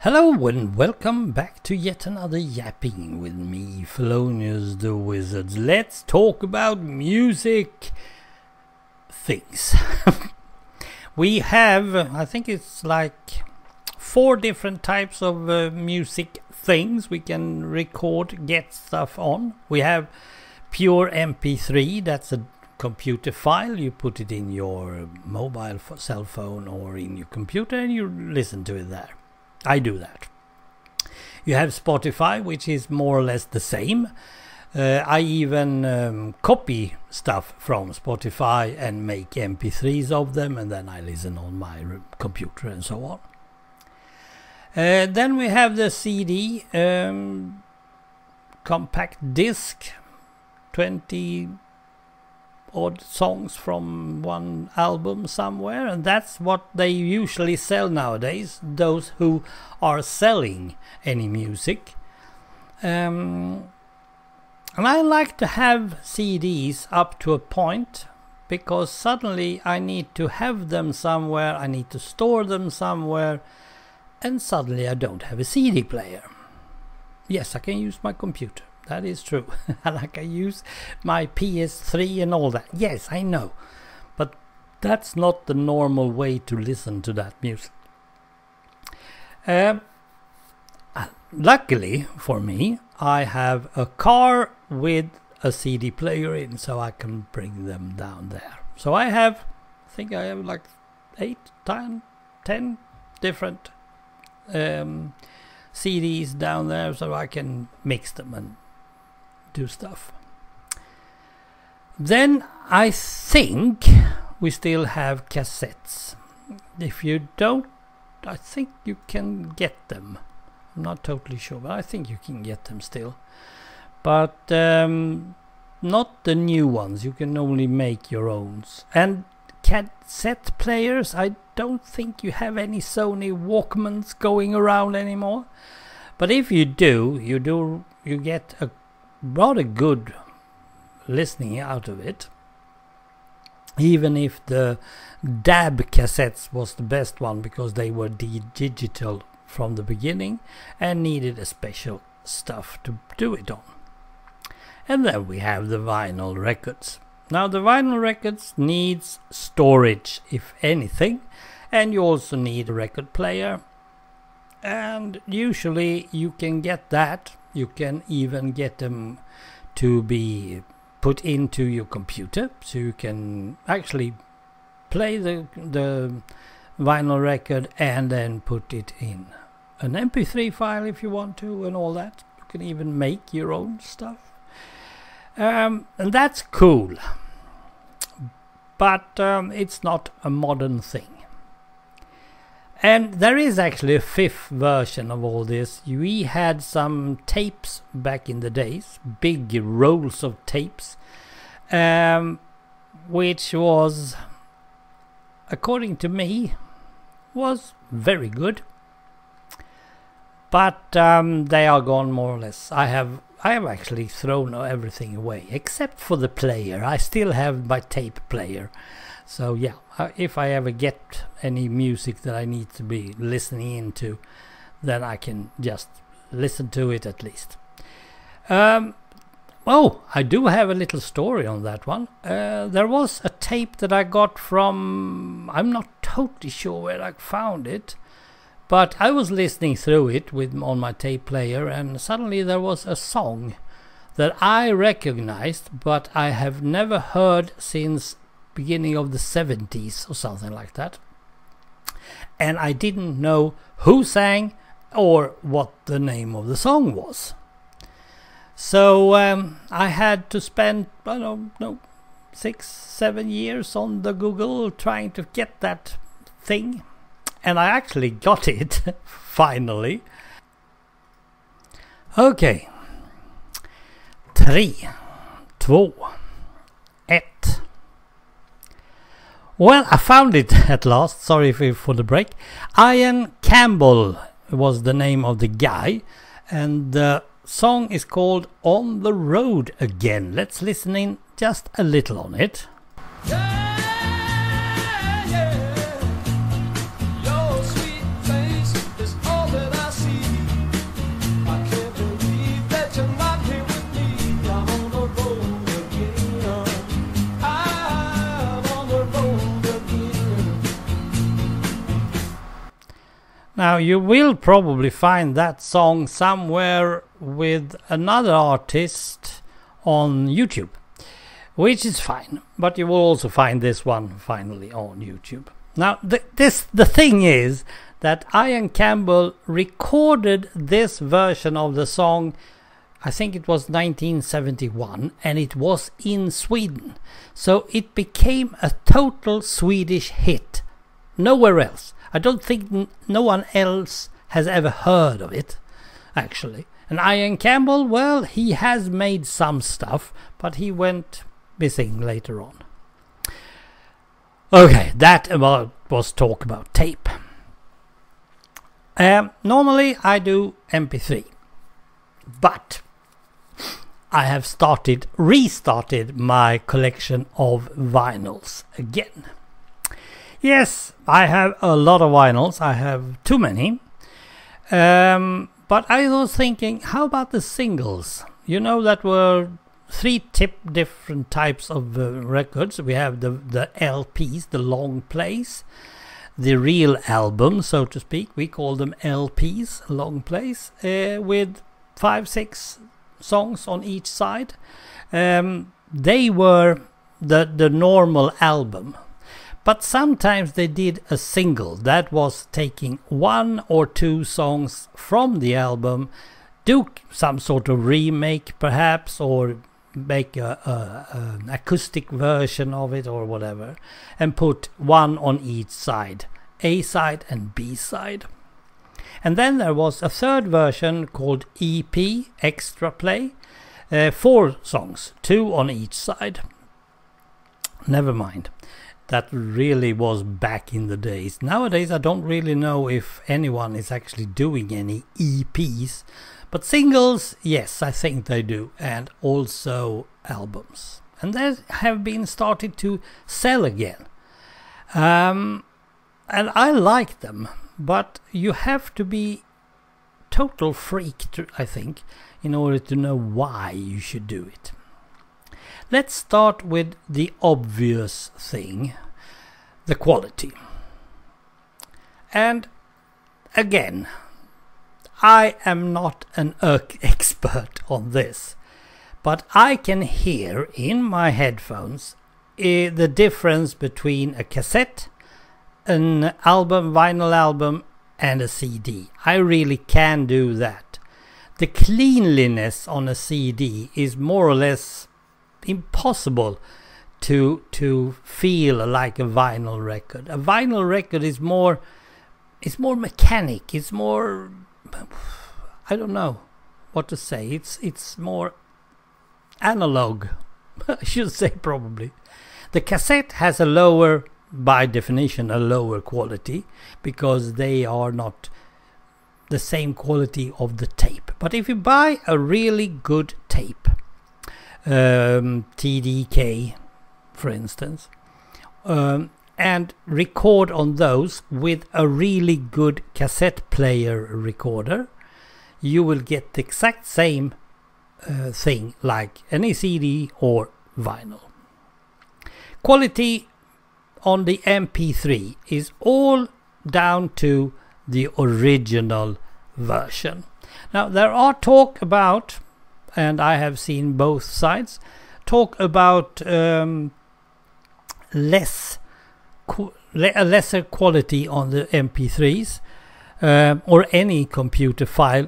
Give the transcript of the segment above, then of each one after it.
Hello and welcome back to yet another yapping with me, Fellonius the Wizard. Let's talk about music things. We have, I think it's like 4 different types of music things we can record, get stuff on. We have pure MP3, that's a computer file. You put it in your mobile cell phone or in your computer and you listen to it there. I do that. You have Spotify, which is more or less the same. I even copy stuff from Spotify and make MP3s of them, and then I listen on my computer and so on. Then we have the CD, compact disc, 20 odd songs from one album somewhere, and that's what they usually sell nowadays, those who are selling any music. And I like to have CDs up to a point, because suddenly I need to have them somewhere, I need to store them somewhere, and suddenly I don't have a CD player. Yes, I can use my computer. That is true. And I can use my PS3 and all that. Yes, I know. But that's not the normal way to listen to that music. Luckily for me, I have a car with a CD player in, so I can bring them down there. So I think I have like 8, 10 different CDs down there, so I can mix them and do stuff. Then I think we still have cassettes. If you don't, I think you can get them. I'm not totally sure, but I think you can get them still. But not the new ones. You can only make your own. And cassette players, I don't think you have any Sony Walkmans going around anymore. But if you do, you get a rather good listening out of it, even if the DAB cassettes was the best one, because they were digital from the beginning and needed a special stuff to do it on. And then we have the vinyl records. Now the vinyl records needs storage, if anything, and you also need a record player, and usually you can get that. You can even get them to be put into your computer, so you can actually play the vinyl record and then put it in an MP3 file if you want to, and all that. You can even make your own stuff, and that's cool. But it's not a modern thing. And there is actually a 5th version of all this. We had some tapes back in the days, big rolls of tapes, which was, according to me, was very good. But they are gone more or less. I have actually thrown everything away, except for the player. I still have my tape player. So yeah, if I ever get any music that I need to be listening into, then I can just listen to it at least. Oh, I do have a little story on that one. There was a tape that I got from, I'm not totally sure where I found it, but I was listening through it on my tape player, and suddenly there was a song that I recognized, but I have never heard since beginning of the 70s or something like that, and I didn't know who sang or what the name of the song was. So I had to spend, I don't know, 6-7 years on the Google trying to get that thing, and I actually got it finally. Okay, 3, 2, 1. Well, I found it at last. Sorry for the break. Ian Campbell was the name of the guy, and the song is called On the Road Again. Let's listen in just a little on it. Yeah, yeah. Your sweet face is all that I see. Now you will probably find that song somewhere with another artist on YouTube, which is fine, but you will also find this one finally on YouTube. Now the thing is that Ian Campbell recorded this version of the song, I think it was 1971, and it was in Sweden. So it became a total Swedish hit. Nowhere else. I don't think no one else has ever heard of it, actually. And Ian Campbell, well, he has made some stuff, but he went missing later on. Okay, that was talk about tape. Normally I do MP3, but I have restarted my collection of vinyls again. Yes, I have a lot of vinyls. I have too many. But I was thinking, how about the singles? You know, that were three different types of records. We have the LPs, the long plays, the real album, so to speak. We call them LPs, long plays, with 5-6 songs on each side. They were the normal album. But sometimes they did a single that was taking 1 or 2 songs from the album, do some sort of remake perhaps, or make an acoustic version of it or whatever, and put one on each side, A side and B side. And then there was a third version called EP, Extra Play, 4 songs, 2 on each side. Never mind. That really was back in the days. Nowadays I don't really know if anyone is actually doing any EPs, but singles, yes, I think they do, and also albums. And they have been started to sell again. And I like them, but you have to be total freak, I think, in order to know why you should do it. Let's start with the obvious thing, the quality. And again, I am not an expert on this, but I can hear in my headphones the difference between a cassette, an album, vinyl album, and a CD. I really can do that. The cleanliness on a CD is more or less impossible to feel like a vinyl record. A vinyl record is more mechanic. It's more, I don't know what to say. It's more analog, I should say, probably. The cassette has a lower, by definition, a lower quality, because they are not the same quality of the tape. But if you buy a really good tape, TDK for instance, and record on those with a really good cassette player recorder, you will get the exact same thing like any CD or vinyl. Quality on the MP3 is all down to the original version. Now there are talk about, and I have seen both sides, talk about lesser quality on the MP3s or any computer file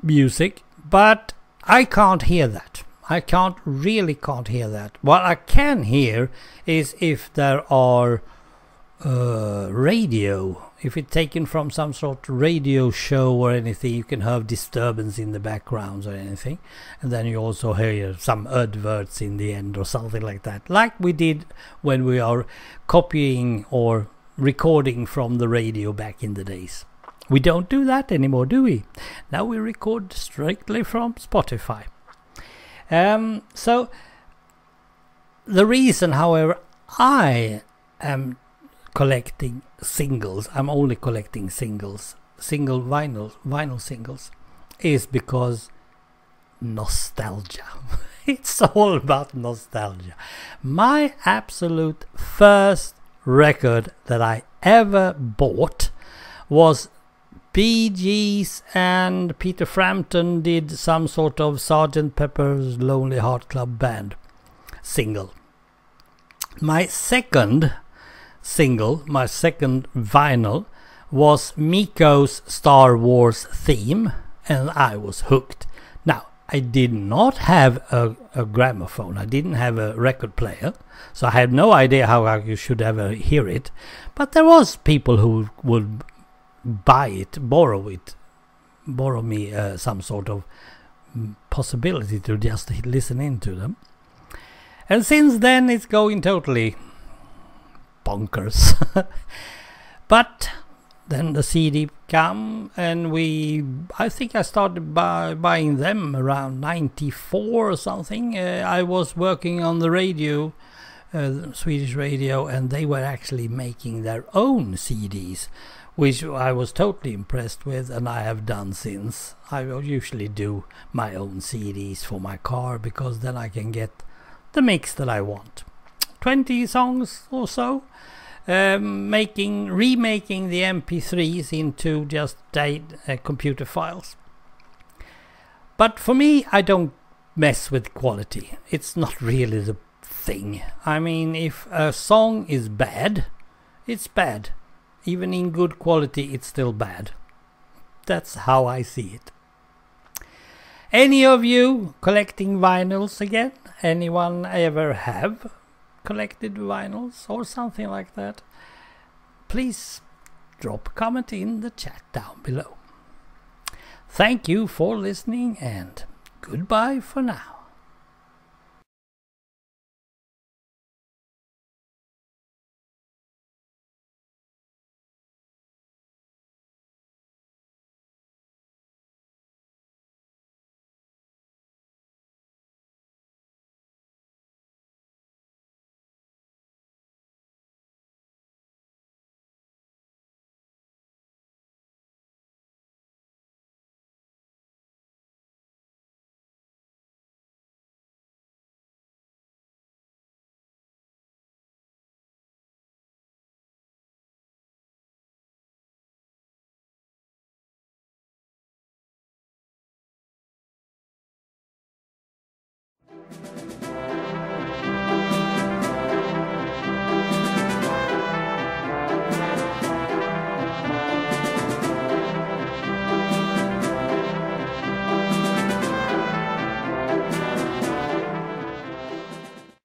music, but I can't hear that. I really can't hear that. What I can hear is if there are radio, if it's taken from some sort of radio show or anything, you can have disturbance in the background or anything, and then you also hear some adverts in the end or something like that, like we did when we are copying or recording from the radio back in the days. We don't do that anymore, do we? Now we record strictly from Spotify. So the reason, however, I am collecting singles, I'm only collecting singles, single vinyl singles, is because nostalgia. It's all about nostalgia. My absolute first record that I ever bought was Bee Gees and Peter Frampton did some sort of Sgt. Pepper's Lonely Heart Club Band single. My second single, my second vinyl, was Miko's Star Wars theme, and I was hooked. Now, I did not have a gramophone. I didn't have a record player, so I had no idea how I should ever hear it. But there was people who would buy it, borrow me some sort of possibility to just listen into them. And since then it's going totally bonkers. But then the CD come, and I think I started buying them around 94 or something. I was working on the radio, Swedish radio, and they were actually making their own CDs, which I was totally impressed with, and I have done since. I will usually do my own CDs for my car, because then I can get the mix that I want. 20 songs or so, remaking the MP3s into just computer files. But for me, I don't mess with quality. It's not really the thing. I mean, if a song is bad, it's bad. Even in good quality, it's still bad. That's how I see it. Any of you collecting vinyls again? Anyone ever have collected vinyls or something like that? Please drop a comment in the chat down below. Thank you for listening, and goodbye for now.